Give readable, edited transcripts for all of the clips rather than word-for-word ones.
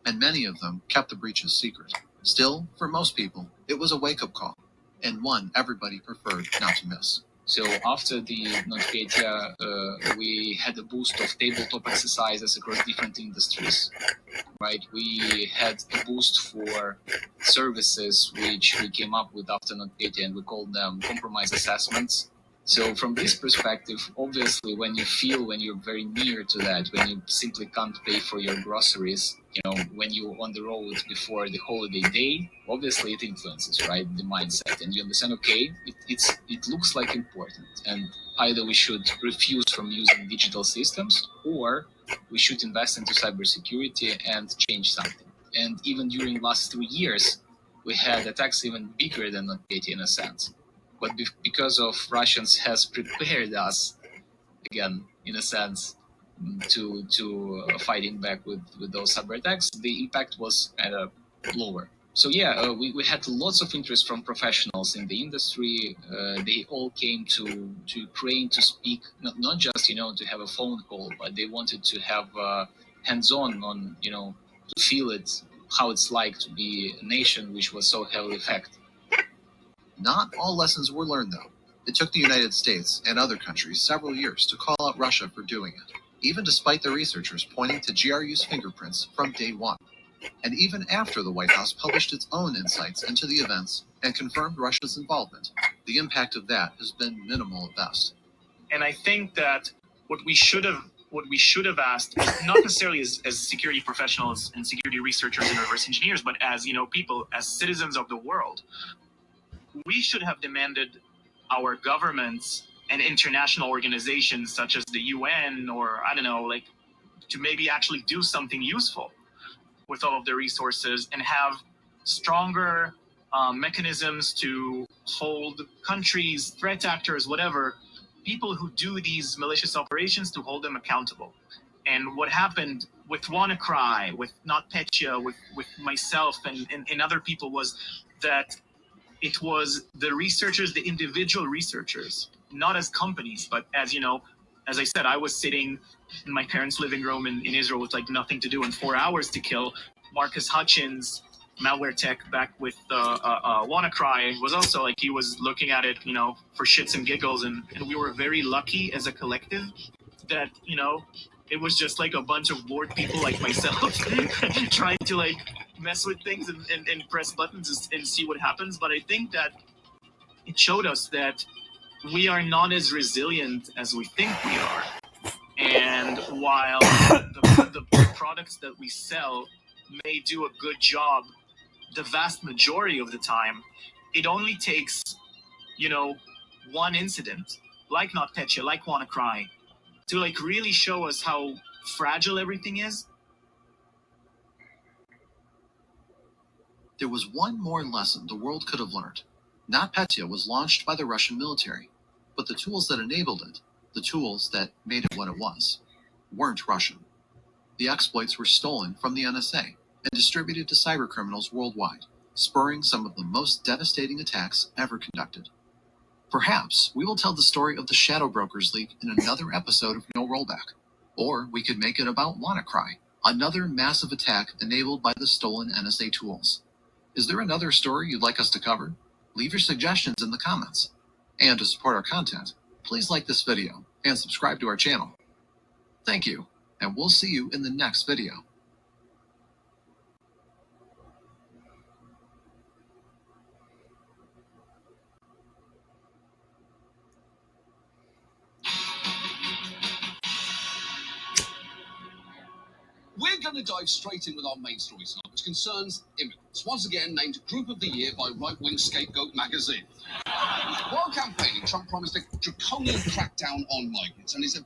and many of them kept the breaches secret. Still, for most people, it was a wake-up call, and one everybody preferred not to miss. So after the NotPetya, we had a boost of tabletop exercises across different industries, right? We had a boost for services which we came up with after NotPetya, and we called them compromise assessments. So from this perspective, obviously, when you're very near to that, when you simply can't pay for your groceries, when you're on the road before the holiday day, obviously it influences, right, the mindset. And you understand, okay, it looks like important. And either we should refuse from using digital systems, or we should invest into cybersecurity and change something. And even during last 3 years, we had attacks even bigger than NotPetya in a sense. But because of Russians has prepared us, again, in a sense, to fighting back with those cyber attacks, the impact was kind of lower. So yeah, we had lots of interest from professionals in the industry. They all came to Ukraine to speak, not just to have a phone call, but they wanted to have hands-on on to feel it, how it's like to be a nation which was so heavily affected. Not all lessons were learned, though. It took the United States and other countries several years to call out Russia for doing it, even despite the researchers pointing to GRU's fingerprints from day one. And even after the White House published its own insights into the events and confirmed Russia's involvement, the impact of that has been minimal at best. And I think that what we should have asked, not necessarily as security professionals and security researchers and reverse engineers, but as people, as citizens of the world, we should have demanded our governments and international organizations such as the UN, or I don't know, to maybe actually do something useful with all of the resources and have stronger mechanisms to hold countries, threat actors, whatever, people who do these malicious operations, to hold them accountable. And what happened with WannaCry, with NotPetya, with myself and other people, was that it was the researchers, the individual researchers, not as companies, but as as I said, I was sitting in my parents' living room in Israel with nothing to do and 4 hours to kill. Marcus Hutchins, malware tech back with WannaCry, was also he was looking at it, for shits and giggles, and we were very lucky as a collective that it was just a bunch of bored people like myself trying to mess with things and press buttons and see what happens. But I think that it showed us that we are not as resilient as we think we are. And while the products that we sell may do a good job the vast majority of the time, it only takes, one incident, like NotPetya, like WannaCry, to really show us how fragile everything is. There was one more lesson the world could have learned. NotPetya was launched by the Russian military, but the tools that enabled it, the tools that made it what it was, weren't Russian. The exploits were stolen from the NSA and distributed to cybercriminals worldwide, spurring some of the most devastating attacks ever conducted. Perhaps we will tell the story of the Shadow Brokers leak in another episode of No Rollback. Or we could make it about WannaCry, another massive attack enabled by the stolen NSA tools. Is there another story you'd like us to cover? Leave your suggestions in the comments. And to support our content, please like this video and subscribe to our channel. Thank you, and we'll see you in the next video. We're going to dive straight in with our main story tonight, which concerns immigrants, once again named Group of the Year by right-wing scapegoat magazine. While campaigning, Trump promised a draconian crackdown on migrants, and he said...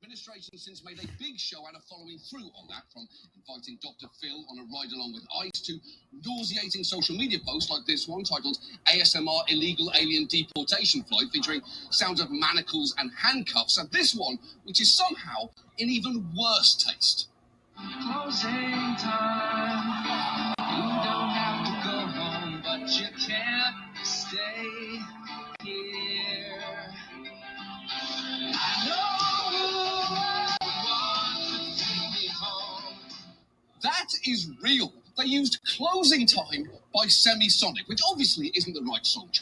Administration since made a big show out of following through on that, from inviting Dr. Phil on a ride along with ICE to nauseating social media posts like this one titled ASMR Illegal Alien Deportation Flight, featuring sounds of manacles and handcuffs, and this one which is somehow in even worse taste. Closing time. You don't have to go home, but you can't stay here. I know you want to take me home. That is real. They used Closing Time by Semisonic, which obviously isn't the right song choice.